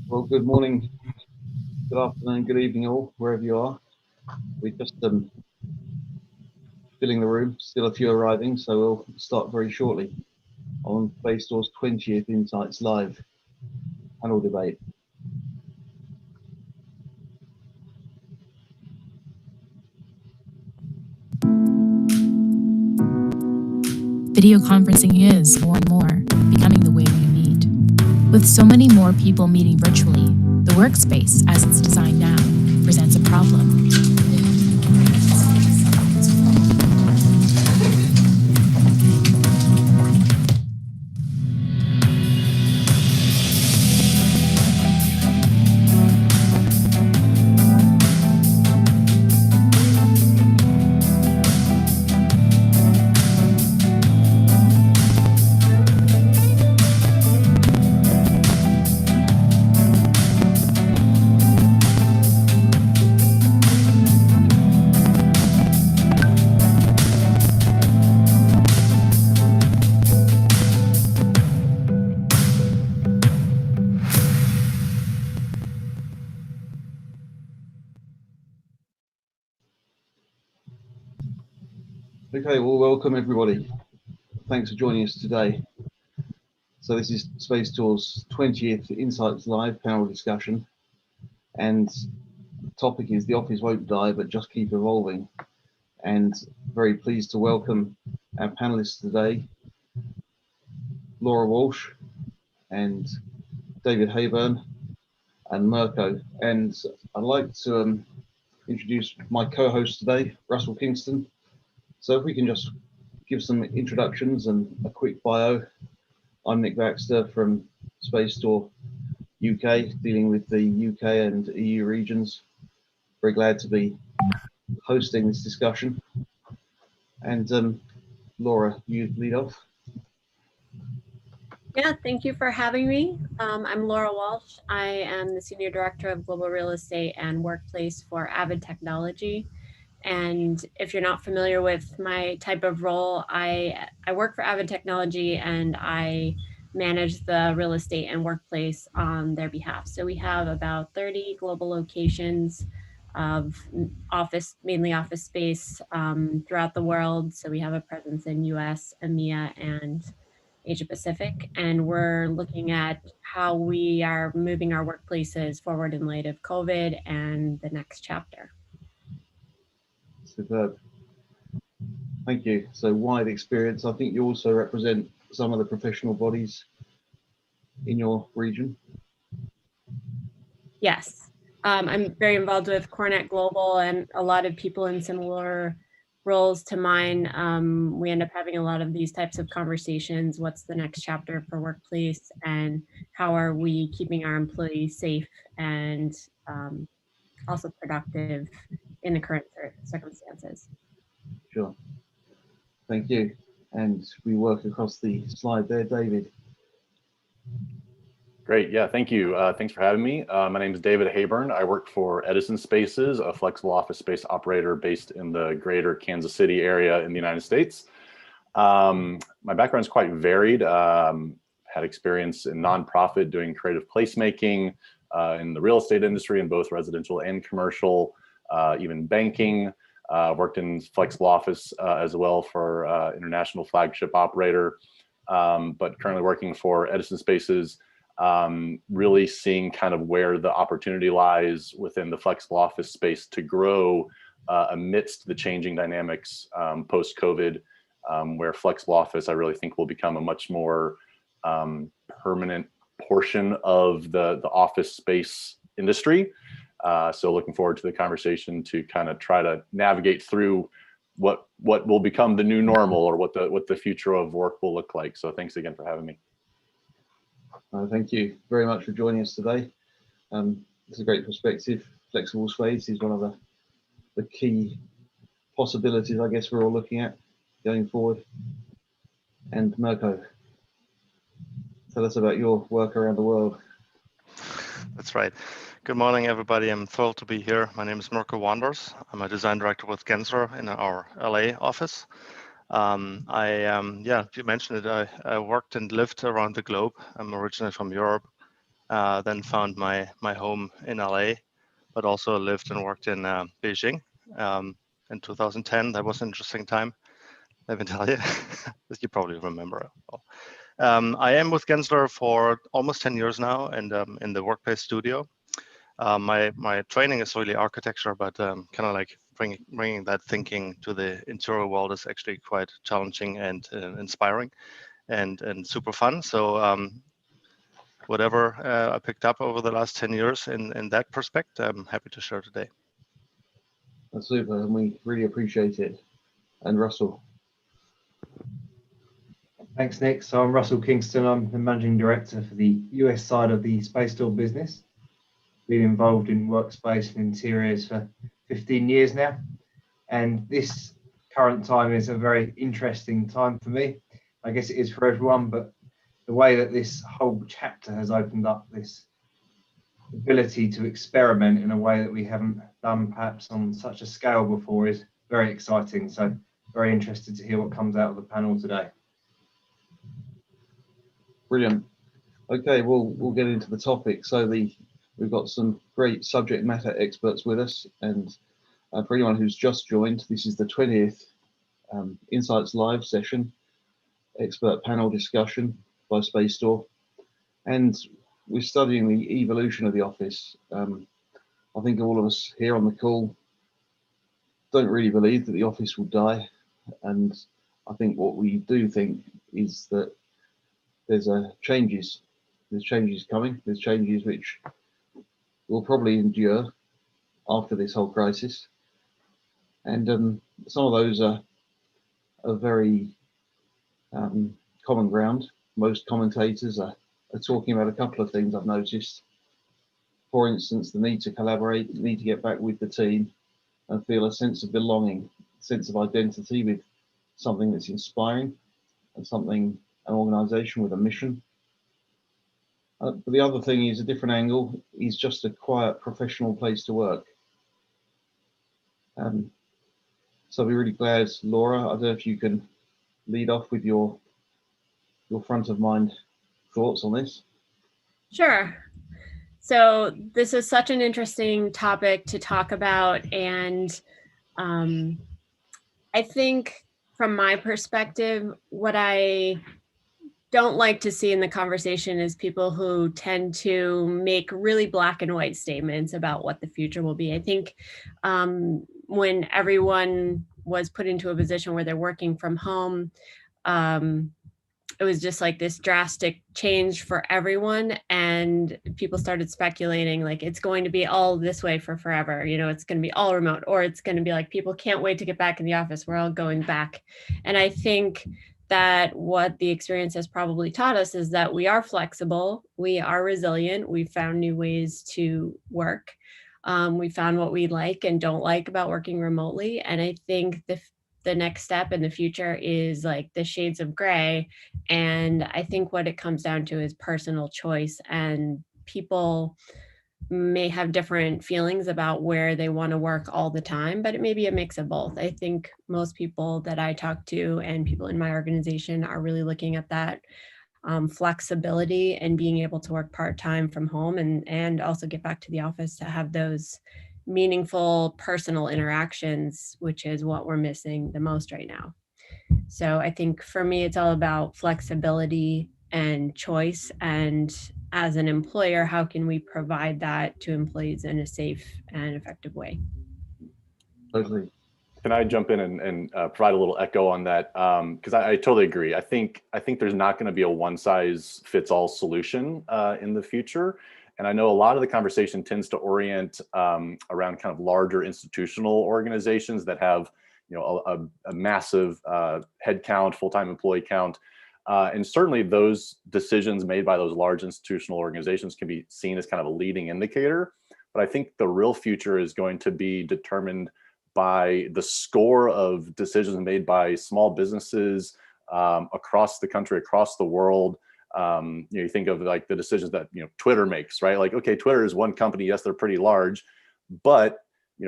Well, good morning, good afternoon, good evening, all, wherever you are. We're just filling the room, still a few arriving, so we'll start very shortly on Space Store's 20th Insights Live panel debate. Video conferencing is, more and more, becoming the way we meet. With so many more people meeting virtually, the workspace, as it's designed now, presents a problem. Okay, well, welcome everybody. Thanks for joining us today. So this is Space Tour's 20th Insights Live panel discussion, and the topic is "The Office Won't Die, but Just Keep Evolving." And very pleased to welcome our panelists today, Laura Walsh and David Hayburn and Mirko. And I'd like to introduce my co-host today, Russell Kingston. So if we can just give some introductions and a quick bio. I'm Nick Baxter from Space Store UK, dealing with the UK and EU regions. Very glad to be hosting this discussion. And Laura, you lead off. Yeah, thank you for having me. I'm Laura Walsh. I am the Senior Director of Global Real Estate and Workplace for Avid Technology. And if you're not familiar with my type of role, I work for Avid Technology and I manage the real estate and workplace on their behalf. So we have about 30 global locations of mainly office space throughout the world. So we have a presence in US, EMEA, and Asia Pacific, and we're looking at how we are moving our workplaces forward in light of COVID and the next chapter. Superb. Thank you. So wide experience. I think you also represent some of the professional bodies in your region. Yes, I'm very involved with Cornet Global and a lot of people in similar roles to mine. We end up having a lot of these types of conversations. What's the next chapter for workplace, and how are we keeping our employees safe and also productive in the current circumstances? Sure. Thank you. And we work across the slide there, David. Great, yeah, thank you. Thanks for having me. My name is David Hayburn. I work for Edison Spaces, a flexible office space operator based in the greater Kansas City area in the United States. My background is quite varied. Had experience in nonprofit doing creative placemaking, in the real estate industry in both residential and commercial, even banking. Worked in flexible office as well for international flagship operator, but currently working for Edison Spaces. Really seeing kind of where the opportunity lies within the flexible office space to grow amidst the changing dynamics post-COVID, where flexible office I really think will become a much more permanent portion of the office space industry. So looking forward to the conversation to kind of try to navigate through what will become the new normal, or what the future of work will look like. So thanks again for having me. Thank you very much for joining us today. It's a great perspective. Flexible space is one of the key possibilities, I guess, we're all looking at going forward. And Mirko, tell us about your work around the world. That's right. Good morning, everybody. I'm thrilled to be here. My name is Mirko Wanders. I'm a design director with Gensler in our LA office. Yeah, you mentioned it. I worked and lived around the globe. I'm originally from Europe, then found my home in LA, but also lived and worked in Beijing in 2010. That was an interesting time, let me tell you. You probably remember. I am with Gensler for almost 10 years now, and in the workplace studio. My training is really architecture, but kind of like bringing that thinking to the interior world is actually quite challenging and inspiring, and super fun. So whatever I picked up over the last 10 years in that perspective, I'm happy to share today. That's super, and we really appreciate it. And Russell. Thanks, Nick. So I'm Russell Kingston. I'm the Managing Director for the US side of the Space Door business. Been involved in workspace and interiors for 15 years now. And this current time is a very interesting time for me. I guess it is for everyone, but the way that this whole chapter has opened up this ability to experiment in a way that we haven't done perhaps on such a scale before is very exciting. So very interested to hear what comes out of the panel today. Brilliant. Okay, we'll get into the topic. So we've got some great subject matter experts with us, and for anyone who's just joined, this is the 20th Insights Live session, expert panel discussion by Space Door, and we're studying the evolution of the office. I think all of us here on the call don't really believe that the office will die, and I think what we do think is that there's changes coming. There's changes which will probably endure after this whole crisis, and some of those are very common ground. Most commentators are talking about a couple of things I've noticed. For instance, the need to collaborate, the need to get back with the team and feel a sense of belonging, sense of identity with something that's inspiring and an organization with a mission. But the other thing is a different angle, is just a quiet professional place to work. So I'll be really glad, Laura, I don't know if you can lead off with your front of mind thoughts on this. Sure. So this is such an interesting topic to talk about, and I think from my perspective, what I don't like to see in the conversation is people who tend to make really black and white statements about what the future will be. I think when everyone was put into a position where they're working from home, it was just like this drastic change for everyone, and people started speculating like it's going to be all this way for forever. You know, it's going to be all remote, or it's going to be like people can't wait to get back in the office. We're all going back. And I think that what the experience has probably taught us is that we are flexible, we are resilient, we found new ways to work. We found what we like and don't like about working remotely. And I think the next step in the future is like the shades of gray. And I think what it comes down to is personal choice, and people may have different feelings about where they want to work all the time, but it may be a mix of both. I think most people that I talk to and people in my organization are really looking at that flexibility and being able to work part-time from home and also get back to the office to have those meaningful personal interactions, which is what we're missing the most right now. So I think for me, it's all about flexibility and choice. And as an employer, how can we provide that to employees in a safe and effective way? Totally. Can I jump in and provide a little echo on that? Because I totally agree. I think there's not going to be a one size fits all solution in the future. And I know a lot of the conversation tends to orient around kind of larger institutional organizations that have, you know, a massive headcount, full-time employee count. And certainly those decisions made by those large institutional organizations can be seen as kind of a leading indicator. But I think the real future is going to be determined by the score of decisions made by small businesses across the country, across the world. You know, you think of like the decisions that, you know, Twitter makes, right? Like, okay, Twitter is one company. Yes, they're pretty large, but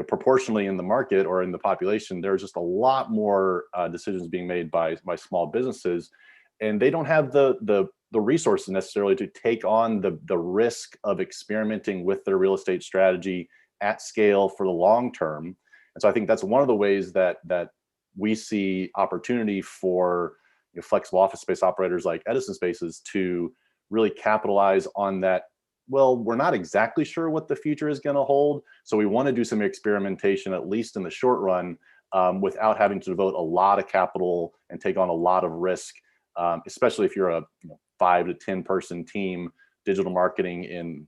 proportionally in the market or in the population, there's just a lot more decisions being made by small businesses, and they don't have the resources necessarily to take on the risk of experimenting with their real estate strategy at scale for the long term. And so I think that's one of the ways that we see opportunity for flexible office space operators like Edison Spaces to really capitalize on that. Well, we're not exactly sure what the future is going to hold, so we want to do some experimentation, at least in the short run, without having to devote a lot of capital and take on a lot of risk, especially if you're a 5 to 10 person team, digital marketing in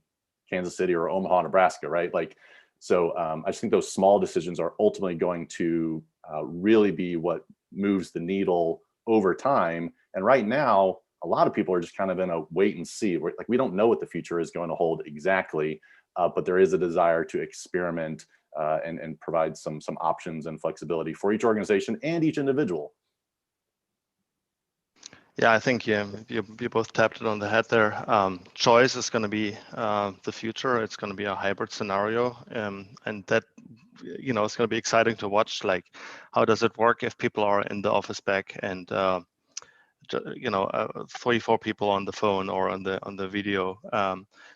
Kansas City or Omaha, Nebraska, right? Like, so I just think those small decisions are ultimately going to really be what moves the needle over time. And right now, a lot of people are just kind of in a wait and see. Like, we don't know what the future is going to hold exactly, but there is a desire to experiment and provide some options and flexibility for each organization and each individual. Yeah, I think you both tapped it on the head there. Choice is going to be the future. It's going to be a hybrid scenario, and that it's going to be exciting to watch. Like, how does it work if people are in the office back and 3-4 people on the phone or on the video.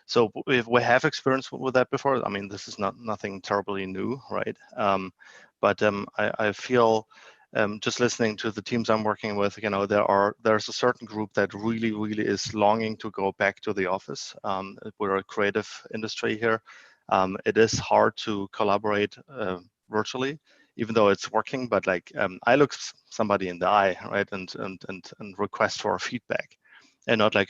So if we have experience with that before, I mean, this is nothing terribly new, right? But I feel just listening to the teams I'm working with, there's a certain group that really is longing to go back to the office. We're a creative industry here. It is hard to collaborate virtually, even though it's working, but like I look somebody in the eye, right, and request for feedback, and not like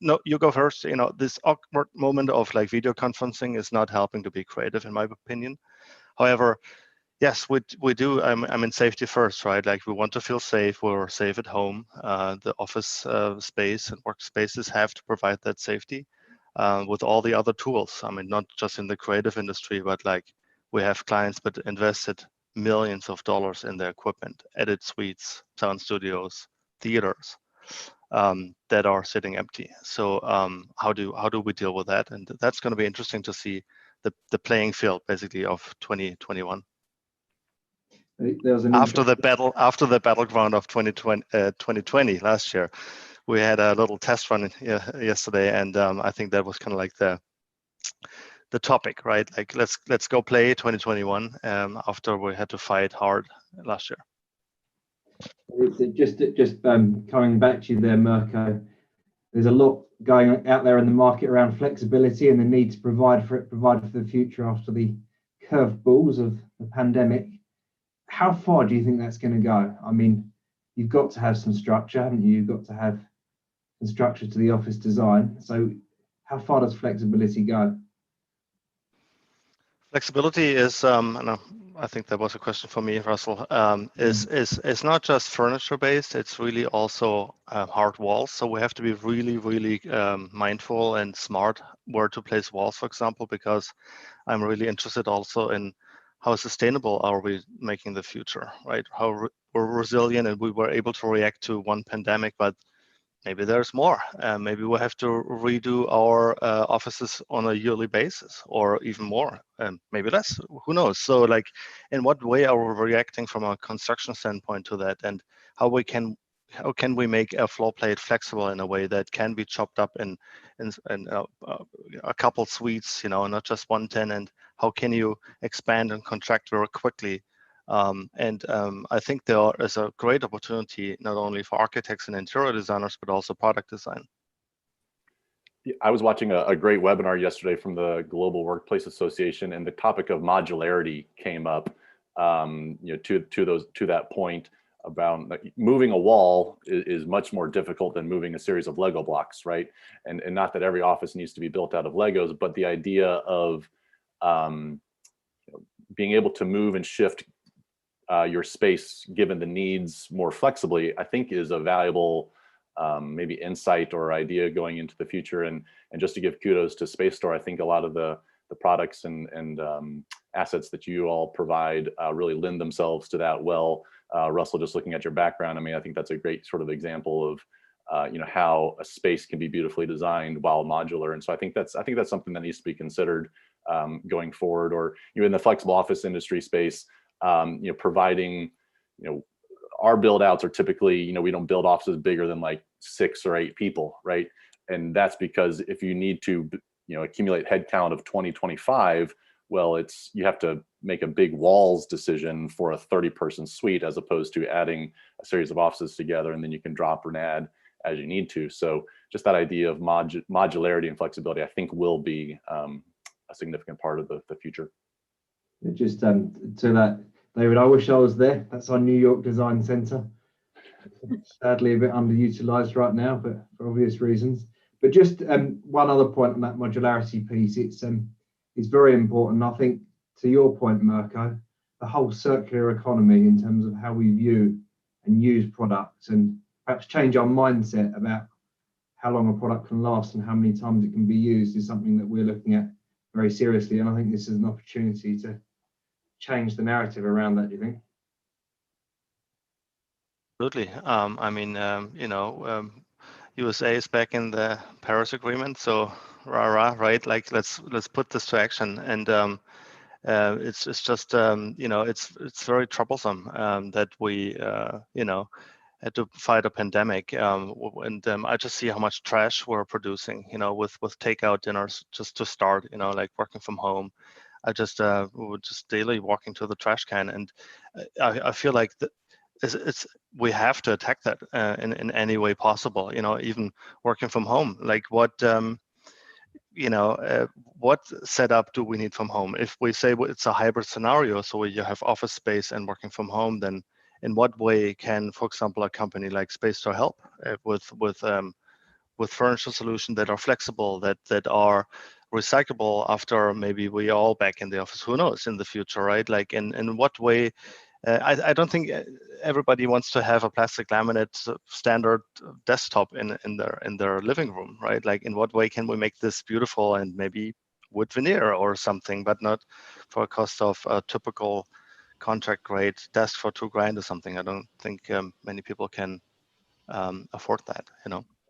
no, you go first. This awkward moment of like video conferencing is not helping to be creative, in my opinion. However, yes, we do. I'm in safety first, right? Like, we want to feel safe. We're safe at home. The office space and workspaces have to provide that safety with all the other tools. I mean, not just in the creative industry, but like, we have clients that invested millions of dollars in their equipment, edit suites, sound studios, theaters that are sitting empty. So how do we deal with that? And that's going to be interesting to see the playing field basically of 2021. After the battleground of 2020 last year, we had a little test run yesterday, and I think that was kind of like the topic, right? Like, let's go play 2021 after we had to fight hard last year. Just coming back to you there, Mirko, there's a lot going out there in the market around flexibility and the need to provide for the future after the curveballs of the pandemic. How far do you think that's going to go? I mean, you've got to have some structure, haven't you? You've got to have some structure to the office design. So how far does flexibility go? Flexibility is, and I think that was a question for me, Russell, is not just furniture based, it's really also hard walls. So we have to be really mindful and smart where to place walls, for example, because I'm really interested also in how sustainable are we making the future, right? How we're resilient, and we were able to react to one pandemic, but maybe there's more. Maybe we'll have to redo our offices on a yearly basis, or even more, maybe less. Who knows? So, like, in what way are we reacting from a construction standpoint to that, and how can we make a floor plate flexible in a way that can be chopped up in a couple suites, not just one tenant? How can you expand and contract very quickly? I think there is a great opportunity not only for architects and interior designers, but also product design. I was watching a great webinar yesterday from the Global Workplace Association, and the topic of modularity came up. To that point about moving a wall is much more difficult than moving a series of Lego blocks, right? And not that every office needs to be built out of Legos, but the idea of being able to move and shift your space given the needs more flexibly, I think is a valuable maybe insight or idea going into the future. And just to give kudos to Space Store, I think a lot of the products and assets that you all provide really lend themselves to that well. Russell, just looking at your background, I mean, I think that's a great sort of example how a space can be beautifully designed while modular. And so I think that's something that needs to be considered going forward. Or in the flexible office industry space, providing, our build outs are typically, we don't build offices bigger than like 6 or 8 people, right? And that's because if you need to, accumulate headcount of 2025, well, you have to make a big walls decision for a 30-person suite, as opposed to adding a series of offices together, and then you can drop and add as you need to. So just that idea of modularity and flexibility, I think, will be a significant part of the future. Just to that, David, I wish I was there. That's our New York Design Center. Sadly, a bit underutilized right now, but for obvious reasons. But just one other point on that modularity piece, it's very important. I think, to your point, Mirko, the whole circular economy in terms of how we view and use products, and perhaps change our mindset about how long a product can last and how many times it can be used, is something that we're looking at very seriously. And I think this is an opportunity to change the narrative around that. Do you think? Absolutely. USA is back in the Paris Agreement, so rah, right? Like let's put this to action. And it's just it's very troublesome that we had to fight a pandemic. I just see how much trash we're producing, with takeout dinners just to start, like working from home. I just would just daily walking to the trash can, and I feel like we have to attack that in any way possible. Even working from home, like what setup do we need from home? If we say it's a hybrid scenario, so you have office space and working from home, then in what way can, for example, a company like Spacestore help with furniture solutions that are flexible, that are recyclable after maybe we are all back in the office? Who knows in the future, right? Like in what way? I don't think everybody wants to have a plastic laminate standard desktop in their living room, right? Like in what way can we make this beautiful and maybe wood veneer or something, but not for a cost of a typical contract grade desk for $2,000 or something? I don't think many people can afford that,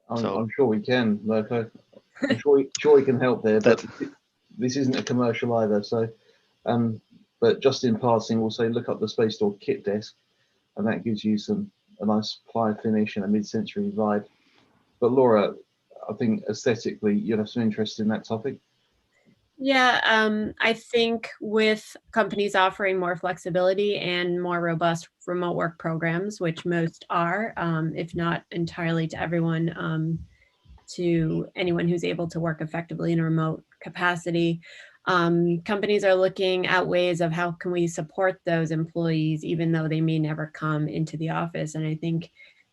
I'm sure we can, Mirko. I'm sure we can help there, but this isn't a commercial either. So, but just in passing, we'll say look up the Spacestore kit desk, and that gives you a nice ply finish and a mid-century vibe. But Laura, I think aesthetically, you'd have some interest in that topic. Yeah, I think with companies offering more flexibility and more robust remote work programs, which most are, if not entirely to everyone, to anyone who's able to work effectively in a remote capacity, companies are looking at ways of how can we support those employees, even though they may never come into the office. And I think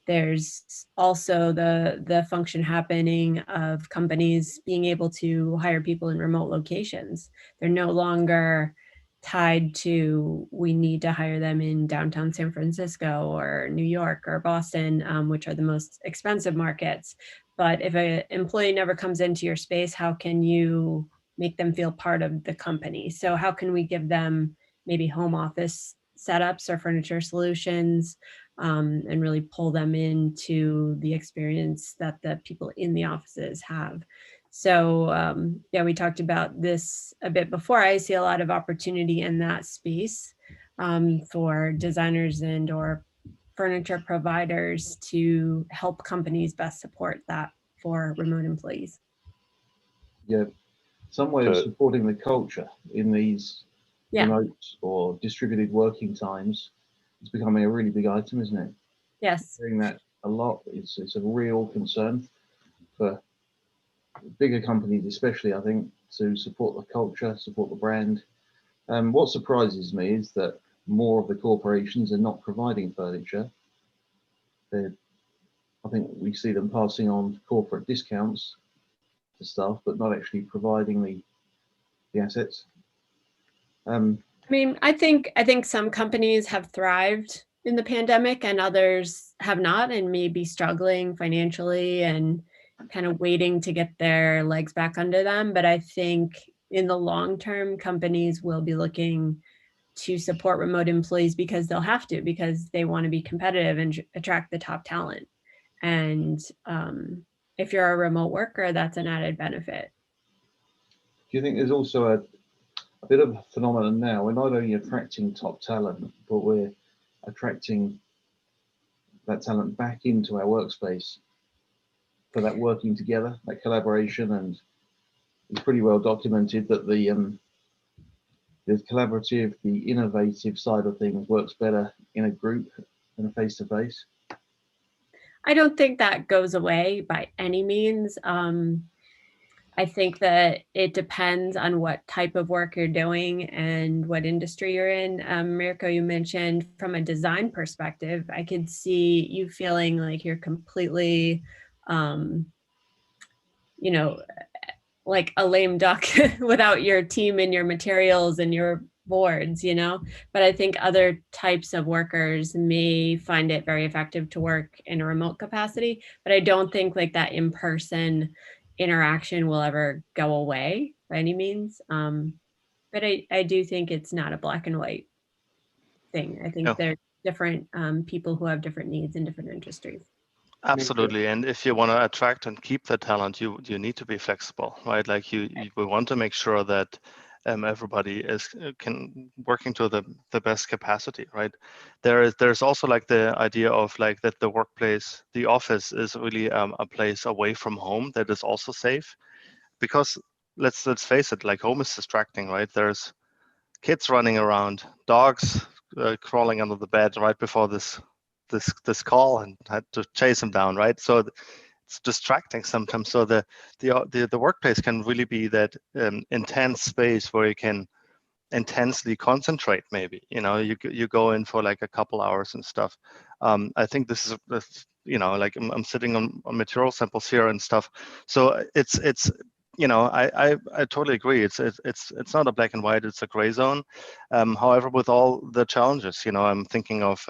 there's also the function happening of companies being able to hire people in remote locations. They're no longer tied to, we need to hire them in downtown San Francisco or New York or Boston, which are the most expensive markets. But if an employee never comes into your space, how can you make them feel part of the company? So how can we give them maybe home office setups or furniture solutions, and really pull them into the experience that the people in the offices have? So yeah, we talked about this a bit before. I see a lot of opportunity in that space for designers and or furniture providers to help companies best support that for remote employees. Yeah, some way of supporting the culture in these remote or distributed working times is becoming a really big item, isn't it? Yes. Doing that a lot. It's a real concern for bigger companies, especially, I think, to support the culture, support the brand. What surprises me is that more of the corporations are not providing furniture. I think we see them passing on corporate discounts to staff, but not actually providing the assets. I mean, I think some companies have thrived in the pandemic and others have not, and may be struggling financially and kind of waiting to get their legs back under them. But I think in the long term, companies will be looking to support remote employees because they'll have to, because they want to be competitive and attract the top talent. And if you're a remote worker, that's an added benefit. Do you think there's also a bit of a phenomenon now? We're not only attracting top talent, but we're attracting that talent back into our workspace for that working together, that collaboration. And it's pretty well documented that the collaborative, the innovative side of things works better in a group than a face-to-face. I don't think that goes away by any means. I think that it depends on what type of work you're doing and what industry you're in. Mirko, you mentioned from a design perspective, I could see you feeling like you're completely, you know, like a lame duck without your team and your materials and your boards, you know. But I think other types of workers may find it very effective to work in a remote capacity, but I don't think like that in-person interaction will ever go away by any means. But I do think it's not a black and white thing. I think there's different people who have different needs in different industries. Absolutely, and if you want to attract and keep the talent, you need to be flexible, right? Like we want to make sure that everybody is working to the best capacity, right? There's also like the idea of like that the workplace, the office is really a place away from home that is also safe, because let's face it, like home is distracting, right? There's kids running around, dogs crawling under the bed right before this call, and had to chase them down, right? So it's distracting sometimes. So the workplace can really be that intense space where you can intensely concentrate. Maybe, you know, you go in for like a couple hours and stuff. I think this is you know, like I'm sitting on material samples here and stuff. So it's you know, I totally agree. It's not a black and white. It's a gray zone. However, with all the challenges, you know, I'm thinking of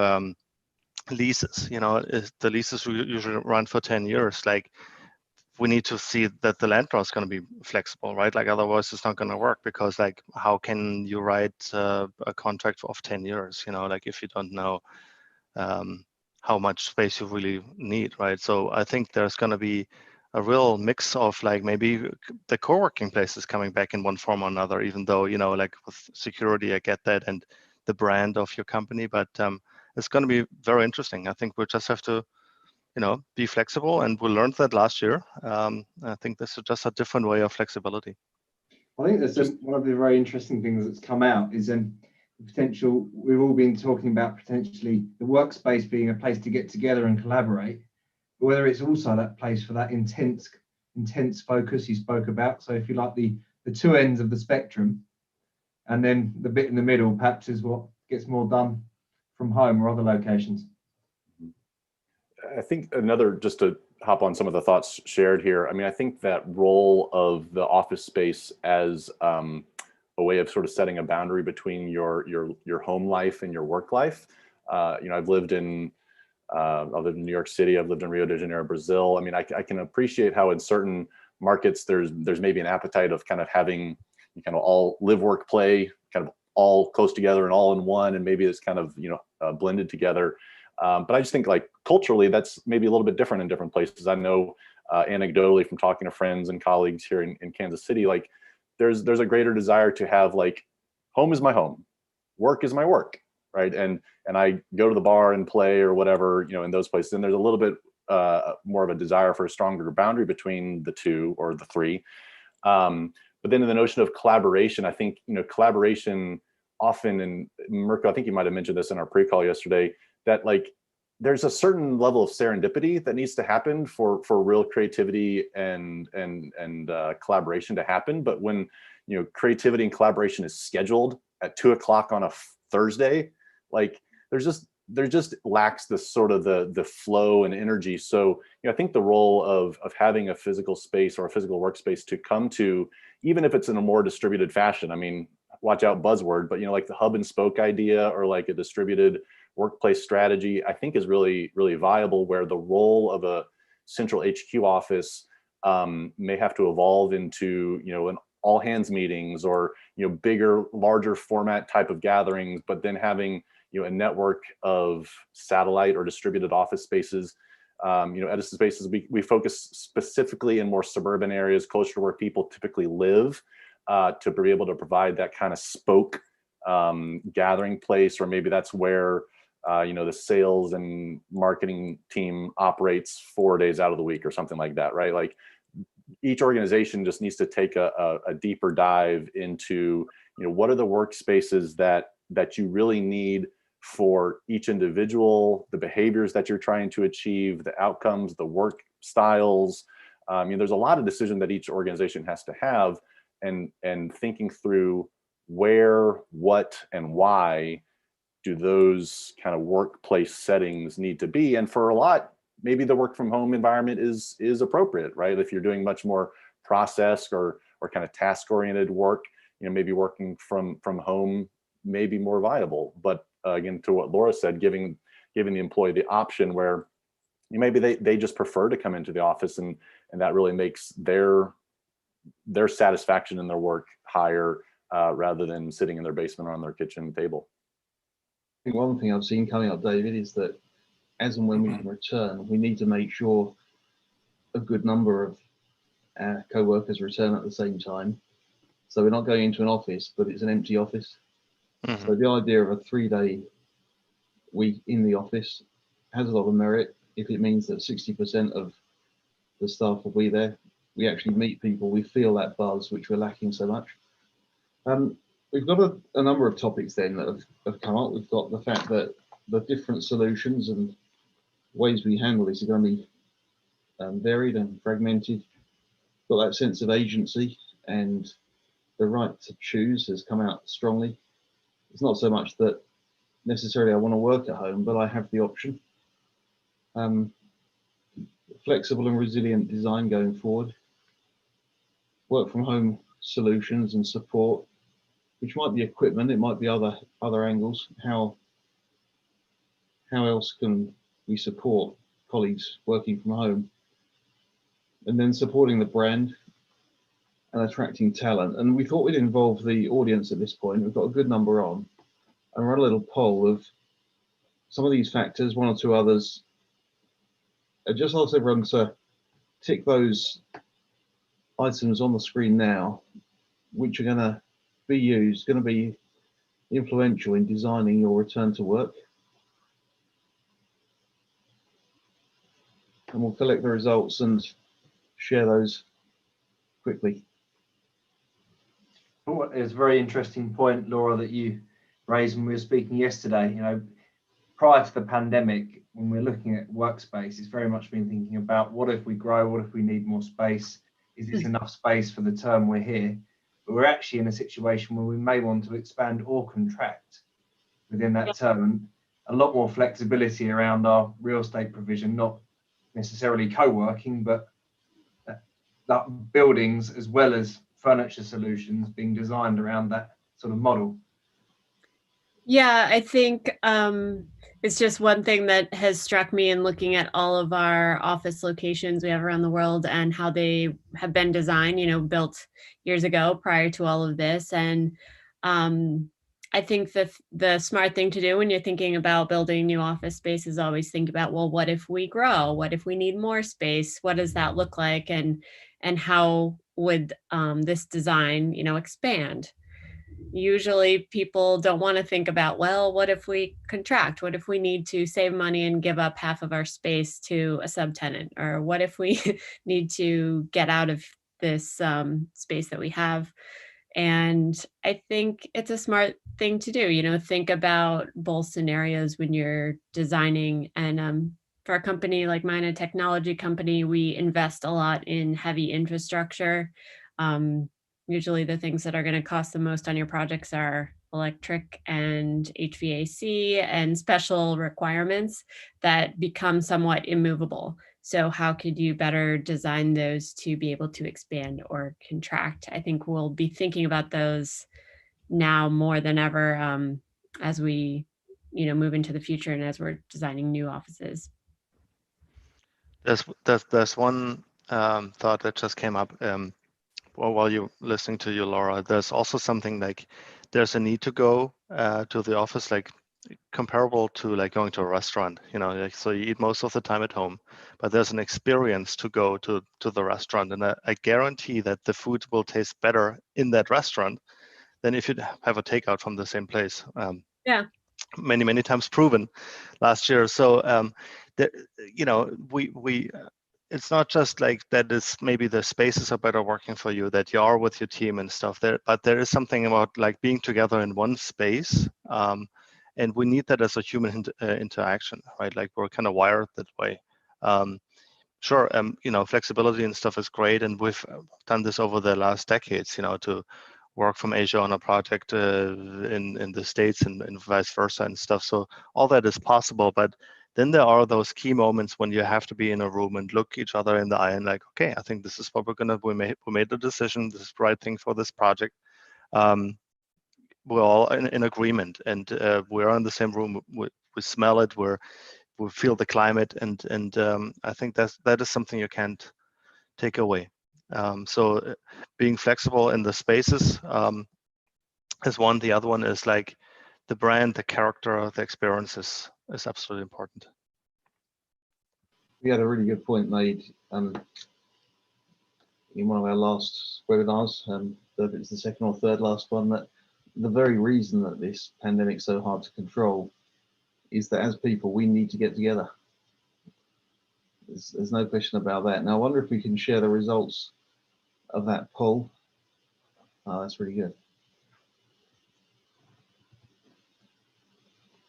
leases. You know, the leases usually run for 10 years. Like, we need to see that the landlord is going to be flexible, right? Like, otherwise it's not going to work, because like, how can you write a contract of 10 years, you know, like if you don't know how much space you really need, right? So I think there's going to be a real mix of like maybe the co-working places coming back in one form or another, even though, you know, like with security, I get that, and the brand of your company, but it's going to be very interesting. I think we'll just have to, you know, be flexible, and we learned that last year. I think this is just a different way of flexibility. I think that's one of the very interesting things that's come out is the potential. We've all been talking about potentially the workspace being a place to get together and collaborate, but whether it's also that place for that intense focus you spoke about. So if you like the two ends of the spectrum, and then the bit in the middle perhaps is what gets more done from home or other locations. I think just to hop on some of the thoughts shared here, I mean, I think that role of the office space as a way of sort of setting a boundary between your home life and your work life. You know, I've lived in New York City, I've lived in Rio de Janeiro, Brazil. I mean, I can appreciate how in certain markets there's maybe an appetite of kind of having you kind of all live, work, play, kind of all close together and all in one, and maybe it's kind of, you know, blended together. But I just think like culturally, that's maybe a little bit different in different places. I know anecdotally from talking to friends and colleagues here in Kansas City, like there's a greater desire to have like home is my home, work is my work, right? And I go to the bar and play or whatever, you know, in those places. And there's a little bit more of a desire for a stronger boundary between the two or the three. But then in the notion of collaboration, I think, you know, collaboration often, and Mirko, I think you might have mentioned this in our pre-call yesterday, that like there's a certain level of serendipity that needs to happen for real creativity and collaboration to happen. But when, you know, creativity and collaboration is scheduled at 2 o'clock on a Thursday, like there just lacks this sort of the flow and energy. So, you know, I think the role of having a physical space or a physical workspace to come to, even if it's in a more distributed fashion, I mean, watch out buzzword, but, you know, like the hub and spoke idea or like a distributed workplace strategy, I think is really, really viable, where the role of a central HQ office may have to evolve into, you know, an all hands meetings or, you know, bigger, larger format type of gatherings, but then having, you know, a network of satellite or distributed office spaces Edison Spaces, we focus specifically in more suburban areas, closer to where people typically live, to be able to provide that kind of spoke gathering place, or maybe that's where the sales and marketing team operates 4 days out of the week or something like that, right? Like each organization just needs to take a deeper dive into, what are the workspaces that you really need for each individual, the behaviors that you're trying to achieve, the outcomes, the work styles. There's a lot of decision that each organization has to have, and thinking through where, what, and why do those kind of workplace settings need to be. And for a lot, maybe the work from home environment is appropriate, right? If you're doing much more process or kind of task oriented work, maybe working from home may be more viable. But again, to what Laura said, giving the employee the option where maybe they just prefer to come into the office, and that really makes their satisfaction in their work higher, rather than sitting in their basement or on their kitchen table. I think one thing I've seen coming up, David, is that as and when we can return, we need to make sure a good number of our co-workers return at the same time. So we're not going into an office, but it's an empty office. Mm-hmm. So the idea of a 3-day week in the office has a lot of merit if it means that 60% of the staff will be there. We actually meet people, we feel that buzz, which we're lacking so much. We've got a number of topics then that have come up. We've got the fact that the different solutions and ways we handle this are going to be varied and fragmented. Got that sense of agency, and the right to choose has come out strongly. It's not so much that necessarily I want to work at home, but I have the option. Flexible and resilient design going forward. Work from home solutions and support, which might be equipment, it might be other angles. How else can we support colleagues working from home? And then supporting the brand and attracting talent. And we thought we'd involve the audience at this point. We've got a good number on, and run a little poll of some of these factors, one or two others. I just ask everyone to tick those items on the screen now, which are going to be used, going to be influential in designing your return to work. And we'll collect the results and share those quickly. It's a very interesting point, Laura, that you raised when we were speaking yesterday. Prior to the pandemic, when we're looking at workspace, it's very much been thinking about what if we grow, what if we need more space? Is this enough space for the term we're here? But we're actually in a situation where we may want to expand or contract within that term, and a lot more flexibility around our real estate provision, not necessarily co-working, but that buildings as well as furniture solutions being designed around that sort of model. Yeah, I think it's just one thing that has struck me in looking at all of our office locations we have around the world and how they have been designed, built years ago prior to all of this. And I think that the smart thing to do when you're thinking about building new office space is always think about, well, what if we grow? What if we need more space? What does that look like? And how would this design, expand? Usually people don't want to think about, well, what if we contract? What if we need to save money and give up half of our space to a subtenant? Or what if we need to get out of this space that we have? And I think it's a smart thing to do, think about both scenarios when you're designing. And for a company like mine, a technology company, we invest a lot in heavy infrastructure. Usually the things that are going to cost the most on your projects are electric and HVAC and special requirements that become somewhat immovable. So how could you better design those to be able to expand or contract? I think we'll be thinking about those now more than ever as we, move into the future and as we're designing new offices. There's one thought that just came up. While you're listening to you, Laura, there's also something like there's a need to go to the office. Like comparable to like going to a restaurant, like, so you eat most of the time at home, but there's an experience to go to the restaurant, and I guarantee that the food will taste better in that restaurant than if you have a takeout from the same place. Yeah. Many times proven last year. So we it's not just like that is maybe the spaces are better working for you, that you are with your team and stuff there, but there is something about like being together in one space, and we need that as a human interaction, right? Like we're kind of wired that way. Sure, flexibility and stuff is great, and we've done this over the last decades, to work from Asia on a project in the States and vice versa and stuff. So all that is possible, but then there are those key moments when you have to be in a room and look each other in the eye and like, okay, I think this is what we made the decision. This is the right thing for this project. We're all in agreement, and we're in the same room. We smell it. We feel the climate, and I think that is something you can't take away. So being flexible in the spaces is one. The other one is like the brand, the character, the experience is absolutely important. We had a really good point made in one of our last webinars, if it's the second or third last one, that the very reason that this pandemic is so hard to control is that as people, we need to get together. There's no question about that. Now, I wonder if we can share the results of that poll. Oh, that's really good.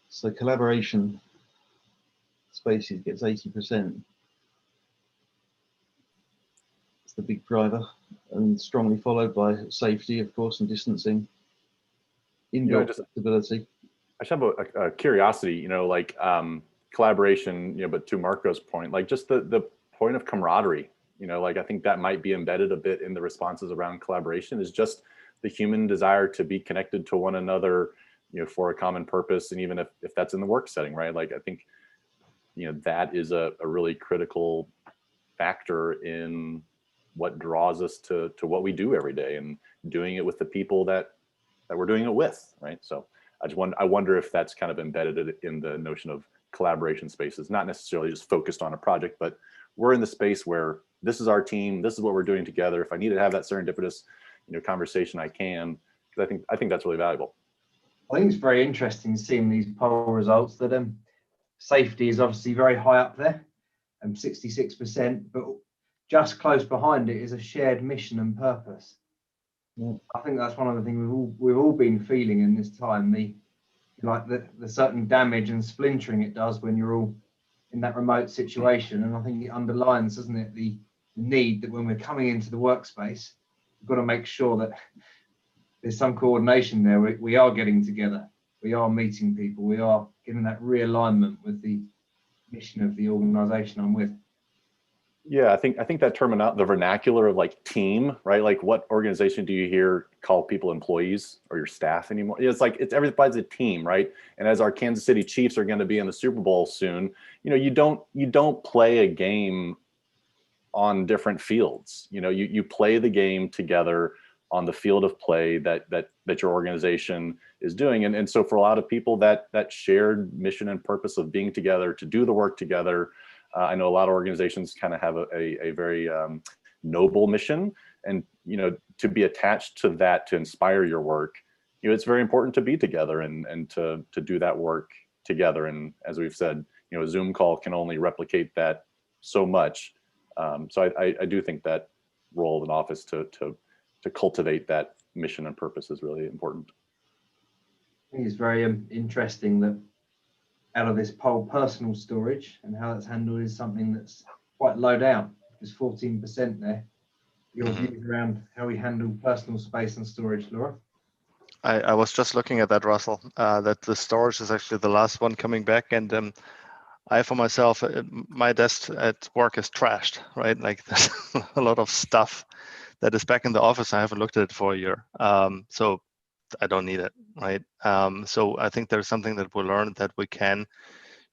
So collaboration spaces gets 80%. It's the big driver, and strongly followed by safety, of course, and distancing, indoor flexibility. I just have a curiosity, collaboration, but to Marco's point, like just the point of camaraderie, like I think that might be embedded a bit in the responses around collaboration, is just the human desire to be connected to one another, for a common purpose. And even if that's in the work setting, right? Like I think, that is a really critical factor in what draws us to what we do every day, and doing it with the people that we're doing it with, right? So I wonder if that's kind of embedded in the notion of collaboration spaces, not necessarily just focused on a project, but we're in the space where this is our team, this is what we're doing together. If I need to have that serendipitous, conversation, I can, because I think that's really valuable. I think it's very interesting seeing these poll results that safety is obviously very high up there, 66%, but just close behind it is a shared mission and purpose. Yeah. I think that's one of the things we've all been feeling in this time, the certain damage and splintering it does when you're all in that remote situation. And I think it underlines, doesn't it, the need that when we're coming into the workspace, we've got to make sure that there's some coordination there. We are getting together, we are meeting people, we are getting that realignment with the mission of the organization I'm with. Yeah, I think that term, the vernacular of like team, right? Like what organization do you hear call people employees or your staff anymore? It's like everybody's a team, right? And as our Kansas City Chiefs are going to be in the Super Bowl soon, you don't play a game on different fields. You play the game together on the field of play that your organization is doing. And so for a lot of people, that shared mission and purpose of being together to do the work together, I know a lot of organizations kind of have a very noble mission, and to be attached to that, to inspire your work, it's very important to be together and to do that work together. And as we've said, a Zoom call can only replicate that so much. So I do think that role of an office to cultivate that mission and purpose is really important. I think it's very interesting that out of this poll, personal storage and how that's handled is something that's quite low down. There's 14% there. Your views around how we handle personal space and storage, Laura? I was just looking at that, Russell, that the storage is actually the last one coming back. And I, for myself, my desk at work is trashed, right? Like there's a lot of stuff that is back in the office. I haven't looked at it for a year. So I don't need it, right? So I think there's something that we learned, that we can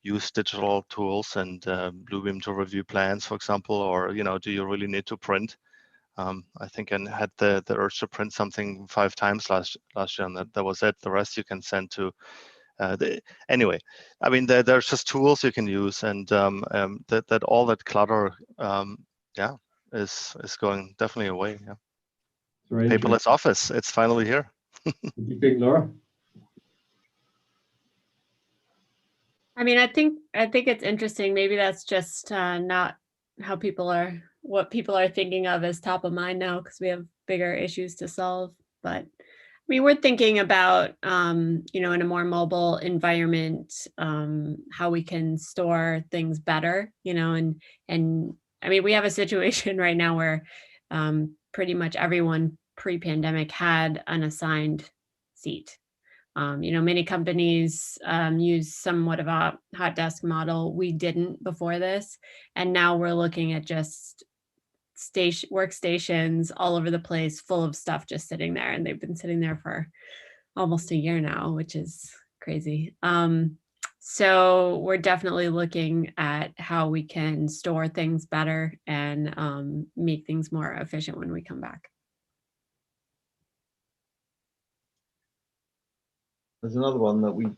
use digital tools and Bluebeam to review plans, for example, or, do you really need to print? I think I had the urge to print something 5 times last year, and that was it. The rest you can send to Anyway, I mean, there's just tools you can use, and that all that clutter, yeah, is going definitely away. Yeah. Paperless office, it's finally here. What do you think, Laura? I mean, I think it's interesting. Maybe that's just not how what people are thinking of as top of mind now, because we have bigger issues to solve. But I mean, we're thinking about, in a more mobile environment, how we can store things better, and I mean, we have a situation right now where pretty much everyone pre-pandemic had an assigned seat. Many companies use somewhat of a hot desk model. We didn't before this. And now we're looking at just workstations all over the place, full of stuff just sitting there. And they've been sitting there for almost a year now, which is crazy. So we're definitely looking at how we can store things better and make things more efficient when we come back. There's another one that we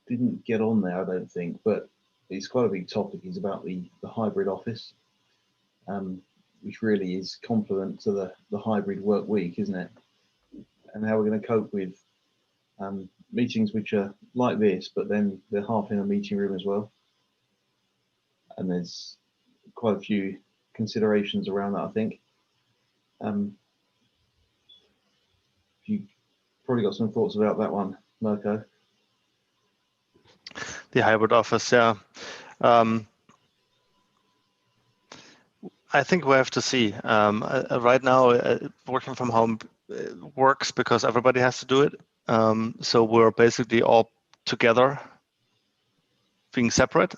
didn't get on there, I don't think, but it's quite a big topic. It's about the hybrid office, which really is complement to the hybrid work week, isn't it? And how we're going to cope with meetings which are like this, but then they're half in a meeting room as well. And there's quite a few considerations around that, I think. You probably got some thoughts about that one, Mirko. The hybrid office, yeah. I think we have to see. Right now, working from home works because everybody has to do it. So we're basically all together, being separate.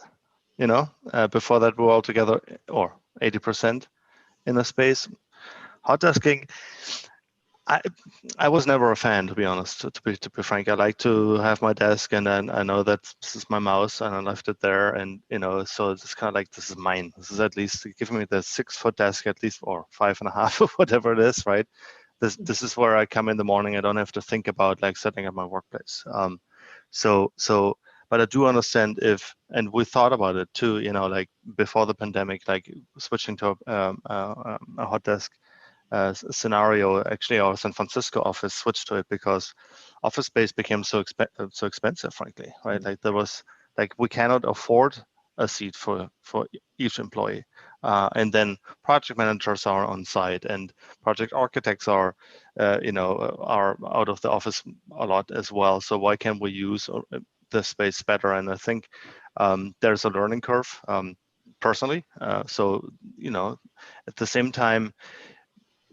Before that, we're all together, or 80% in a space. Hot desking, I was never a fan, to be honest. To be frank, I like to have my desk, and then I know that this is my mouse, and I left it there, and so it's kind of like, this is mine. This is at least giving me the 6-foot desk, at least, or 5.5, or whatever it is, right? This is where I come in the morning. I don't have to think about like setting up my workplace. But I do understand and we thought about it too. Like before the pandemic, like switching to a hot desk scenario. Actually, our San Francisco office switched to it because office space became so expensive, frankly, right? Like there was we cannot afford a seat for each employee, and then project managers are on site, and project architects are out of the office a lot as well. So why can't we use the space better? And I think there's a learning curve, personally. So at the same time,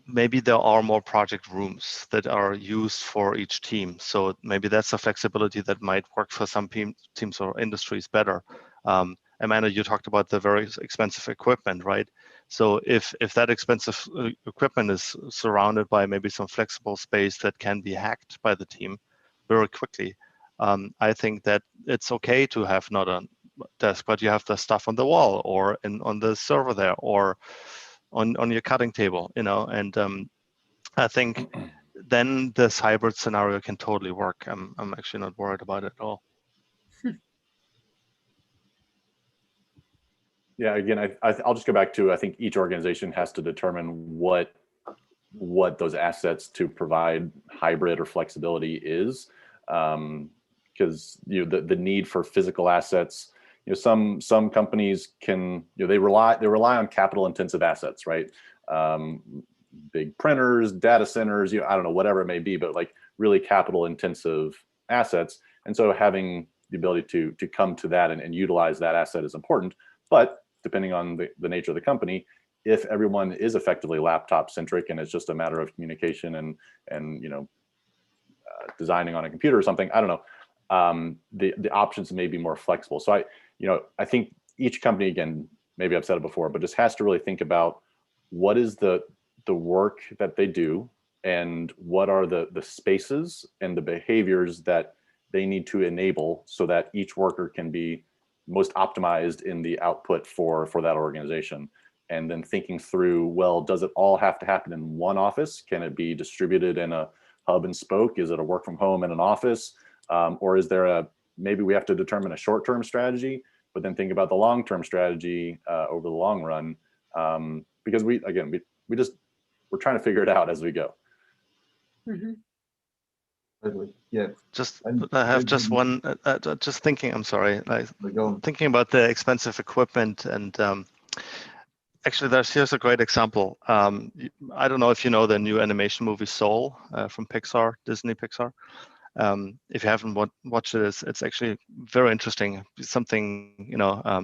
maybe there are more project rooms that are used for each team. So maybe that's a flexibility that might work for some teams or industries better. Amanda, you talked about the very expensive equipment, right? So if that expensive equipment is surrounded by maybe some flexible space that can be hacked by the team very quickly, I think that it's okay to have not a desk, but you have the stuff on the wall or on the server there, or on your cutting table, and I think then this hybrid scenario can totally work. I'm actually not worried about it at all. Yeah, again, I'll just go back to, I think each organization has to determine what those assets to provide hybrid or flexibility is, because the need for physical assets, some companies can, they rely on capital intensive assets, right? Big printers, data centers, I don't know, whatever it may be, but like really capital intensive assets. And so having the ability to come to that and utilize that asset is important. But depending on the nature of the company, if everyone is effectively laptop centric and it's just a matter of communication and designing on a computer or something, I don't know, the options may be more flexible. So I think each company, again, maybe I've said it before, but just has to really think about what is the work that they do and what are the spaces and the behaviors that they need to enable so that each worker can be most optimized in the output for that organization. And then thinking through, well, does it all have to happen in one office? Can it be distributed in a hub and spoke? Is it a work from home in an office? Or is there maybe we have to determine a short-term strategy, but then think about the long-term strategy over the long run, because we're trying to figure it out as we go. Mhm. Totally. Yeah. I have just one. Just thinking. I'm sorry. Thinking about the expensive equipment, and actually, here's a great example. I don't know if you know the new animation movie Soul from Pixar, Disney Pixar. If you haven't watched it, it's actually very interesting. Something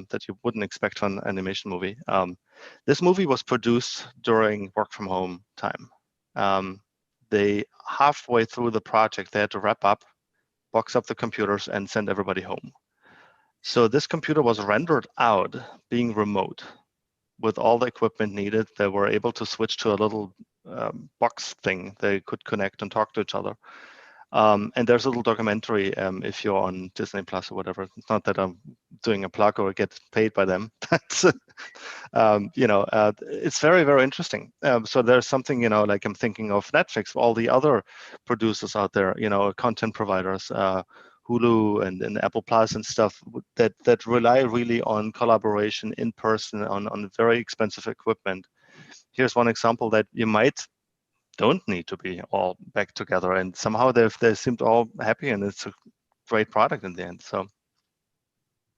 that you wouldn't expect from an animation movie. This movie was produced during work from home time. They halfway through the project, they had to wrap up, box up the computers, and send everybody home. So this computer was rendered out being remote with all the equipment needed. They were able to switch to a little box thing. They could connect and talk to each other. And there's a little documentary if you're on Disney Plus or whatever. It's not that I'm doing a plug or get paid by them. That's, it's very, very interesting. So there's something, like I'm thinking of Netflix, all the other producers out there, content providers, Hulu and Apple Plus and stuff that rely really on collaboration in person on very expensive equipment. Here's one example that you don't need to be all back together, and somehow they seemed all happy, and it's a great product in the end. So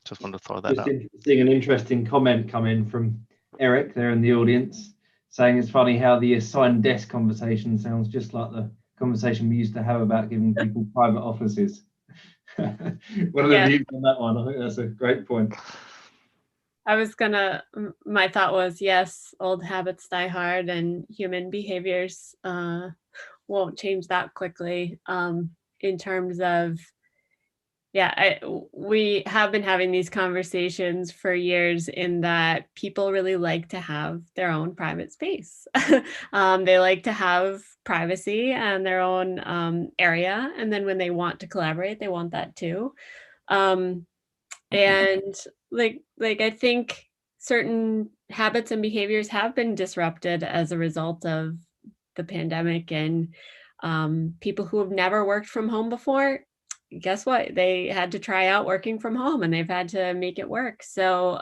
just want to throw that out. Seeing an interesting comment come in from Eric there in the audience, saying it's funny how the assigned desk conversation sounds just like the conversation we used to have about giving people private offices. What are the views on that one? I think that's a great point. My thought was, yes, old habits die hard, and human behaviors won't change that quickly. In terms of, we have been having these conversations for years in that people really like to have their own private space. They like to have privacy and their own area. And then when they want to collaborate, they want that too. And I think certain habits and behaviors have been disrupted as a result of the pandemic, and people who have never worked from home before, guess what? They had to try out working from home, and they've had to make it work. So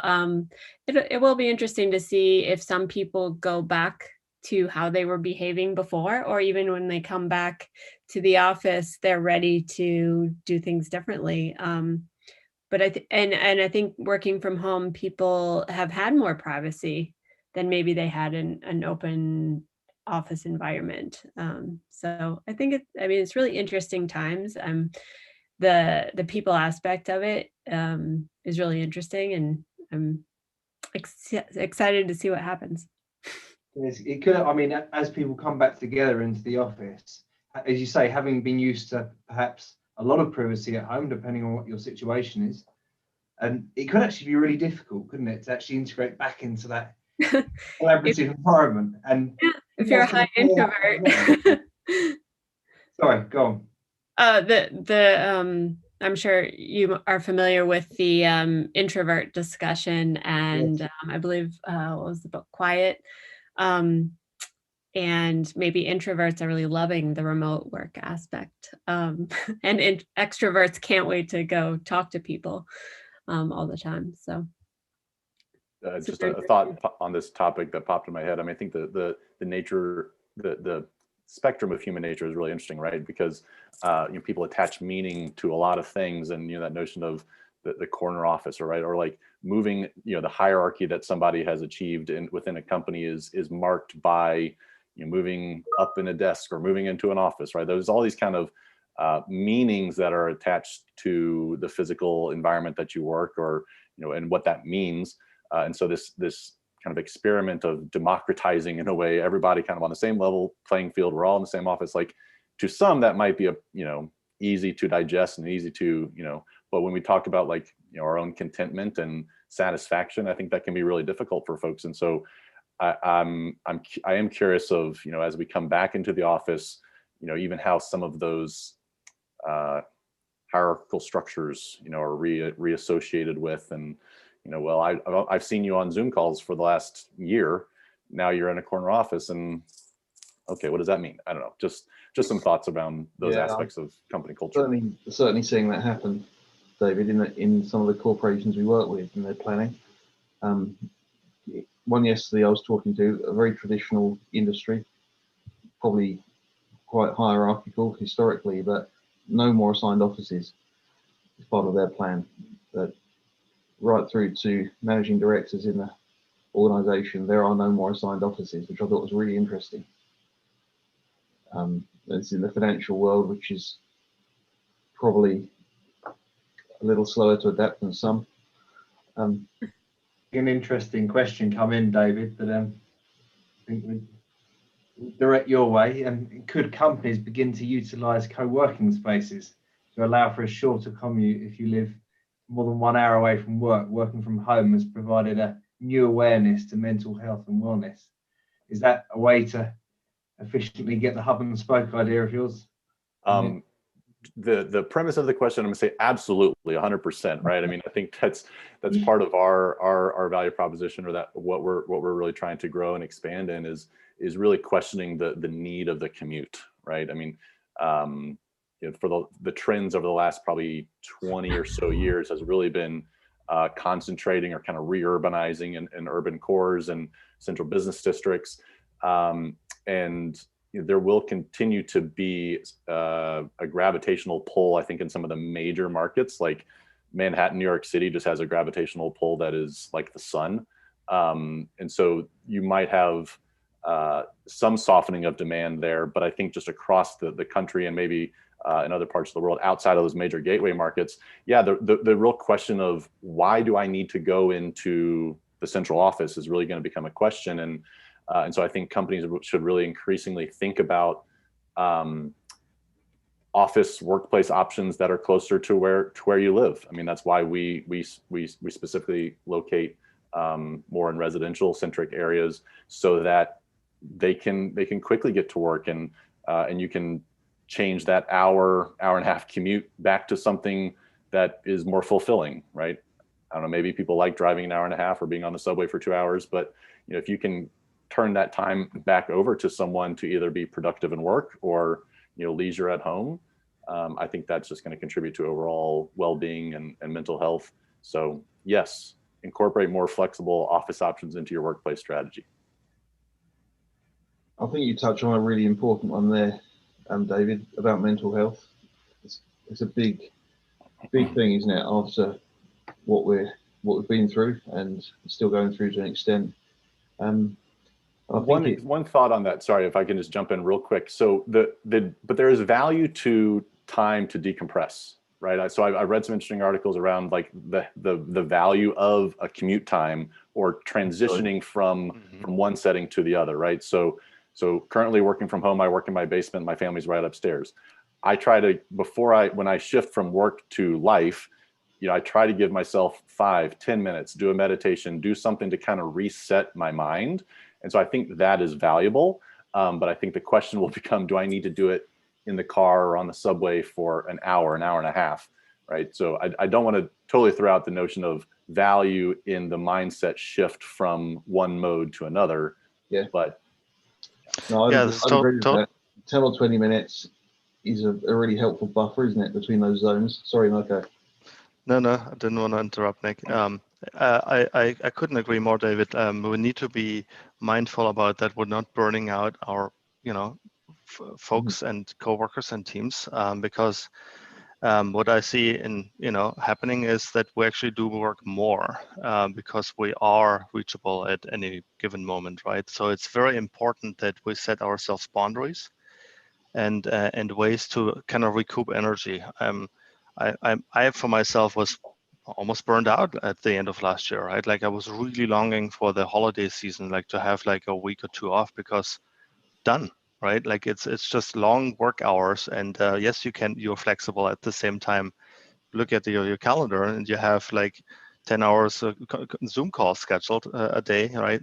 it will be interesting to see if some people go back to how they were behaving before, or even when they come back to the office, they're ready to do things differently. But I think working from home, people have had more privacy than maybe they had in an open office environment. So I think it's really interesting times. The people aspect of it is really interesting, and I'm excited to see what happens. It could, as people come back together into the office, as you say, having been used to perhaps a lot of privacy at home, depending on what your situation is, and it could actually be really difficult, couldn't it, to actually integrate back into that collaborative environment. And if you're a high introvert. Sorry, go on. I'm sure you are familiar with the introvert discussion, and yes. I believe what was the book, Quiet? And maybe introverts are really loving the remote work aspect, and extroverts can't wait to go talk to people all the time. So just a thought on this topic that popped in my head. I think the nature, the spectrum of human nature is really interesting, right? Because people attach meaning to a lot of things, and that notion of the corner office, or like moving, the hierarchy that somebody has achieved within a company is marked by moving up in a desk or moving into an office, right? There's all these kind of meanings that are attached to the physical environment that you work, or and what that means. And so this kind of experiment of democratizing, in a way, everybody kind of on the same level playing field, we're all in the same office. Like, to some that might be easy to digest and easy to but when we talk about our own contentment and satisfaction, I think that can be really difficult for folks. And so I am curious of as we come back into the office, even how some of those hierarchical structures are reassociated with. And well, I've seen you on Zoom calls for the last year. Now you're in a corner office, and okay, what does that mean? I don't know. Just some thoughts around those Yeah, aspects of company culture. Certainly seeing that happen, David, in some of the corporations we work with and their planning. One yesterday I was talking to, a very traditional industry, probably quite hierarchical historically, but no more assigned offices is part of their plan. That right through to managing directors in the organization, there are no more assigned offices, which I thought was really interesting. It's in the financial world, which is probably a little slower to adapt than some. An interesting question come in, David, that I think we direct your way. Could companies begin to utilize co-working spaces to allow for a shorter commute if you live more than 1 hour away from work? Working from home has provided a new awareness to mental health and wellness. Is that a way to efficiently get the hub and spoke idea of yours? The premise of the question, I'm going to say absolutely 100%, right? I mean, I think that's part of our value proposition, or that what we're really trying to grow and expand in is really questioning the need of the commute, right? I mean, for the trends over the last probably 20 or so years has really been concentrating or kind of re-urbanizing in urban cores and central business districts, and there will continue to be a gravitational pull, I think, in some of the major markets like Manhattan, New York City just has a gravitational pull that is like the sun. And so you might have some softening of demand there, but I think just across the country and maybe in other parts of the world outside of those major gateway markets, yeah, the real question of why do I need to go into the central office is really going to become a question. And so I think companies should really increasingly think about office workplace options that are closer to where you live. I mean, that's why we specifically locate more in residential centric areas, so that they can quickly get to work, and you can change that hour and a half commute back to something that is more fulfilling, right? I don't know, maybe people like driving an hour and a half or being on the subway for 2 hours, but if you can turn that time back over to someone to either be productive in work or leisure at home, I think that's just going to contribute to overall well-being and mental health. So yes, incorporate more flexible office options into your workplace strategy. I think you touched on a really important one there, David, about mental health. It's a big thing, isn't it? After what we've been through and still going through to an extent. One thought on that. Sorry, if I can just jump in real quick. So but there is value to time to decompress, right? So I read some interesting articles around like the value of a commute time or transitioning from one setting to the other, right? So currently working from home, I work in my basement. My family's right upstairs. I try to when I shift from work to life, I try to give myself 5-10 minutes, do a meditation, do something to kind of reset my mind. And so I think that is valuable. But I think the question will become, do I need to do it in the car or on the subway for an hour and a half, right? So I don't want to totally throw out the notion of value in the mindset shift from one mode to another. Yeah. But no, I agree with that. 10 or 20 minutes is a really helpful buffer, isn't it, between those zones? Sorry, Marco. No, I didn't want to interrupt, Nick. I couldn't agree more, David. We need to be mindful about that. We're not burning out our, folks and coworkers and teams, because what I see happening is that we actually do work more because we are reachable at any given moment, right? So it's very important that we set ourselves boundaries and ways to kind of recoup energy. I for myself was almost burned out at the end of last year, right? Like I was really longing for the holiday season, like to have like a week or two off, because done, right? Like it's just long work hours, and yes, you're flexible at the same time. Look at your calendar, and you have like 10 hours Zoom calls scheduled a day, right?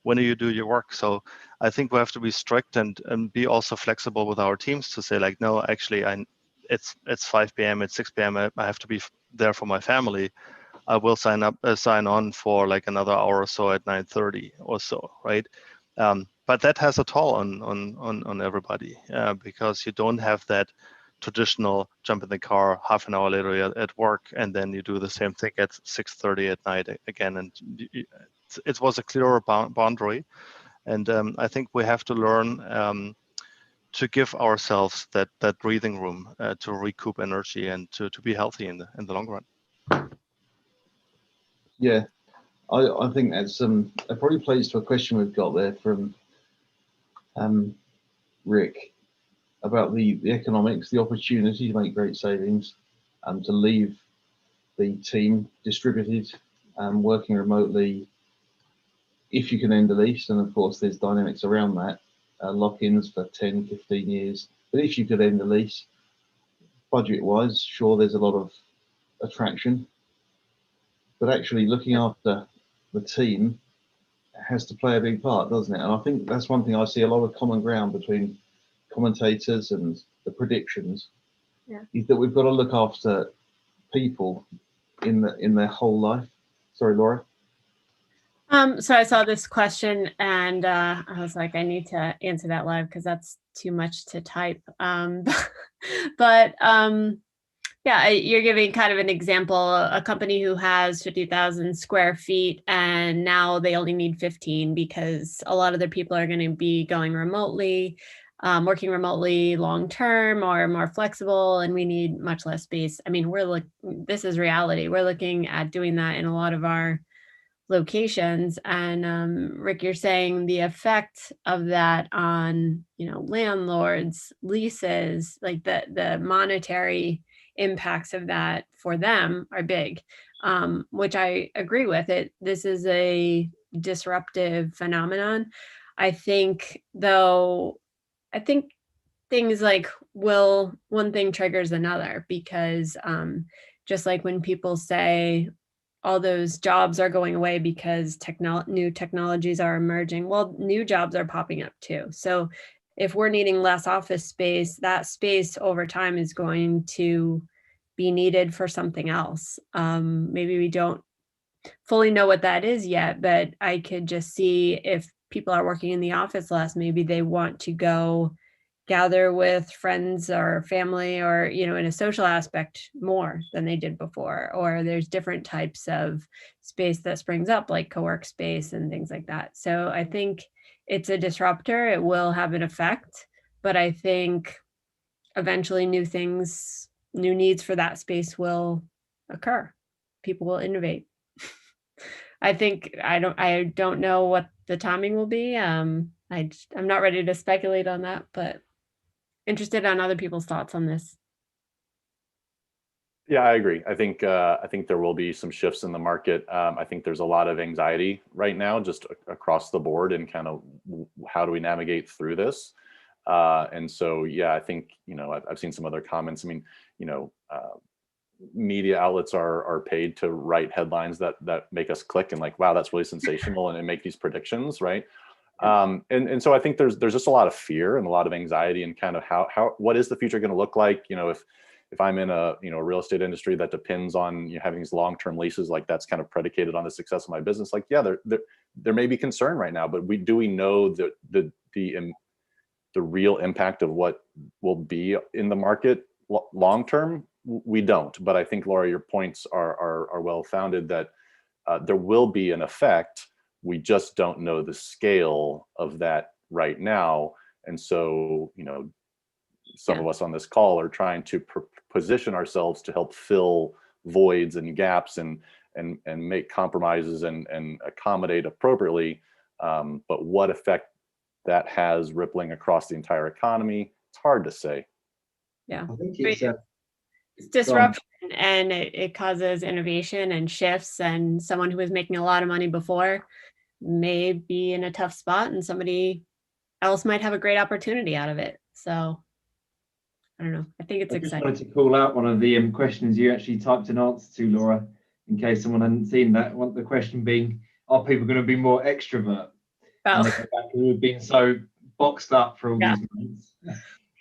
When do you do your work? So I think we have to be strict and be also flexible with our teams to say like, no, actually, it's 5 p.m. It's 6 p.m. I have to be there for my family. I will sign on for like another hour or so at 9:30 or so, right? but that has a toll on everybody, because you don't have that traditional jump in the car, half an hour later you're at work, and then you do the same thing at 6:30 at night again. And it was a clearer boundary. And I think we have to learn to give ourselves that breathing room to recoup energy and to be healthy in the long run. Yeah, I think that's it probably plays to a question we've got there from Rick about the economics, the opportunity to make great savings, to leave the team distributed, working remotely, if you can end the lease. And of course, there's dynamics around that, lock-ins for 10, 15 years. But if you could end the lease, budget-wise, sure, there's a lot of attraction. But actually looking after the team has to play a big part, doesn't it? And I think that's one thing I see a lot of common ground between commentators and the predictions, is that we've got to look after people in their whole life. Sorry, Laura. So I saw this question and I was like, I need to answer that live because that's too much to type. Yeah, you're giving kind of an example, a company who has 50,000 square feet and now they only need 15 because a lot of their people are going to be going remotely, working remotely long-term or more flexible, and we need much less space. I mean, this is reality. We're looking at doing that in a lot of our locations. And Rick, you're saying the effect of that on, landlords, leases, like the monetary impacts of that for them are big, which I agree with. This is a disruptive phenomenon. I think things like one thing triggers another, because just like when people say all those jobs are going away because new technologies are emerging, well, new jobs are popping up too. So if we're needing less office space, that space over time is going to be needed for something else. Maybe we don't fully know what that is yet, but I could just see if people are working in the office less, maybe they want to go gather with friends or family or, in a social aspect more than they did before. Or there's different types of space that springs up, like co-work space and things like that. So I think it's a disruptor. It will have an effect, but I think eventually new needs for that space will occur. People will innovate. I don't know what the timing will be. I'm not ready to speculate on that, but interested on other people's thoughts on this. Yeah, I agree. I think there will be some shifts in the market. I think there's a lot of anxiety right now, just across the board, and kind of how do we navigate through this. And so, yeah, I think I've seen some other comments. I mean, media outlets are paid to write headlines that make us click and like, wow, that's really sensational, and make these predictions, right? And so I think there's just a lot of fear and a lot of anxiety, and kind of what is the future going to look like? If I'm in a real estate industry that depends on having these long-term leases, like that's kind of predicated on the success of my business. Like, yeah, there may be concern right now, but do we know the real impact of what will be in the market long term? We don't. But I think, Laura, your points are well founded, that there will be an effect. We just don't know the scale of that right now. And so, some of us on this call are trying to position ourselves to help fill voids and gaps and make compromises and accommodate appropriately. But what effect that has rippling across the entire economy, it's hard to say. I think it's disruption, and it causes innovation and shifts, and someone who was making a lot of money before may be in a tough spot, and somebody else might have a great opportunity out of it. So I don't know. I think it's exciting. I just wanted to call out one of the questions you actually typed an answer to, Laura, in case someone hadn't seen that. The question being, are people going to be more extrovert? And we've been so boxed up for all these months.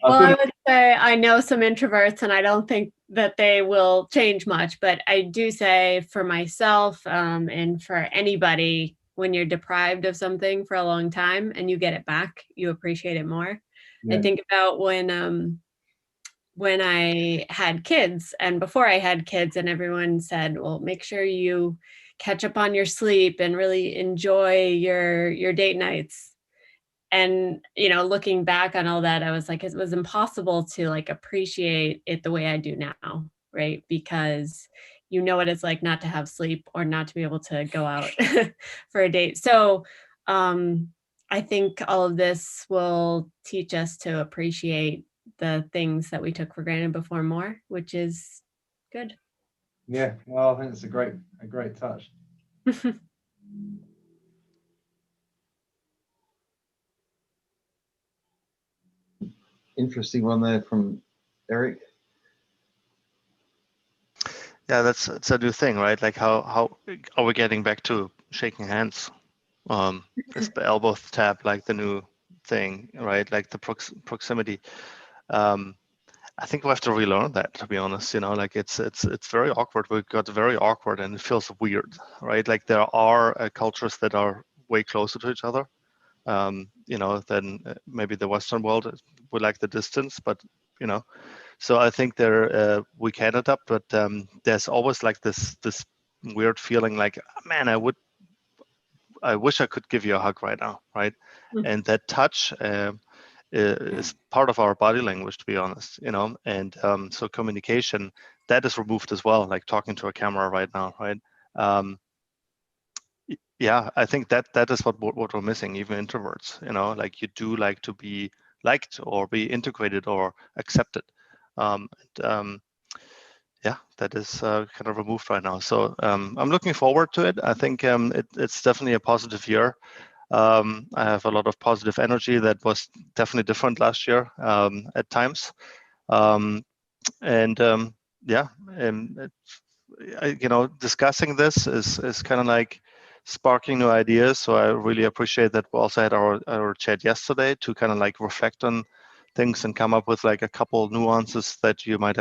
Well, I would say I know some introverts, and I don't think that they will change much. But I do say for myself and for anybody, when you're deprived of something for a long time and you get it back, you appreciate it more. Yeah. I think about when I had kids and before I had kids, and everyone said, well, make sure you catch up on your sleep and really enjoy your date nights. And, you know, looking back on all that, I was like, it was impossible to like appreciate it the way I do now, right? Because you know what it's like not to have sleep or not to be able to go out for a date. So I think all of this will teach us to appreciate the things that we took for granted before more, which is good. Yeah, well, I think it's a great touch. Interesting one there from Eric. Yeah, that's a new thing, right? Like how are we getting back to shaking hands? Is the elbow tap like the new thing, right? Like the proximity. I think we have to relearn that, to be honest. You know, like it's very awkward. We got very awkward, and it feels weird, right? Like there are cultures that are way closer to each other, you know, than maybe the Western world. We like the distance, but you know, so I think there we can adapt, but there's always like this weird feeling, like, man, I wish I could give you a hug right now, right? And that touch is part of our body language, to be honest, you know. And so communication, that is removed as well, like talking to a camera right now, right? Yeah, I think that is what we're missing, even introverts, you know, like you do like to be liked or be integrated or accepted. Yeah, that is kind of removed right now. So I'm looking forward to it. I think it's definitely a positive year. I have a lot of positive energy that was definitely different last year at times. Yeah, you know, discussing this is kind of like sparking new ideas. So I really appreciate that we also had our chat yesterday to kind of like reflect on things and come up with like a couple nuances that you might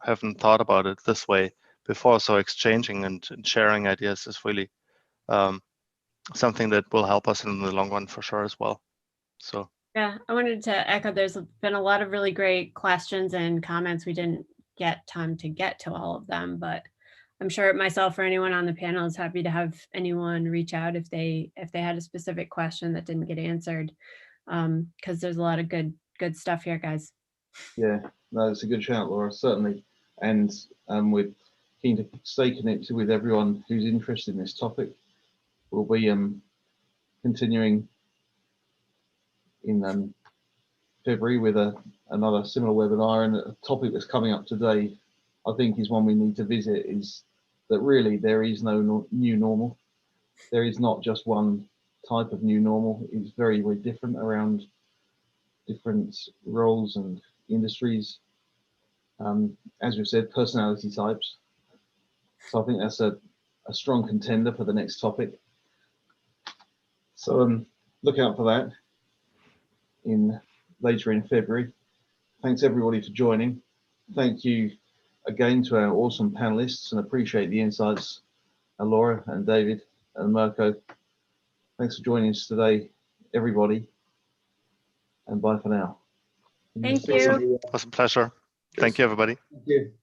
haven't thought about it this way before. So exchanging and sharing ideas is really something that will help us in the long run for sure as well. So yeah, I wanted to echo, there's been a lot of really great questions and comments. We didn't get time to get to all of them, but I'm sure myself or anyone on the panel is happy to have anyone reach out if they had a specific question that didn't get answered, because there's a lot of good stuff here, guys. Yeah, no, it's a good shout, Laura, certainly. And we're keen to stay connected with everyone who's interested in this topic. We'll be continuing in February with another similar webinar, and a topic that's coming up today, I think, is one we need to visit, is that really there is no new normal. There is not just one type of new normal. It's very, very different around different roles and industries. As we've said, personality types. So I think that's a strong contender for the next topic. So look out for that later in February. Thanks everybody for joining. Thank you again to our awesome panelists, and appreciate the insights, Laura and David and Mirko. Thanks for joining us today, everybody, and bye for now. Thank you. it was a pleasure. Thank you, everybody. Thank you.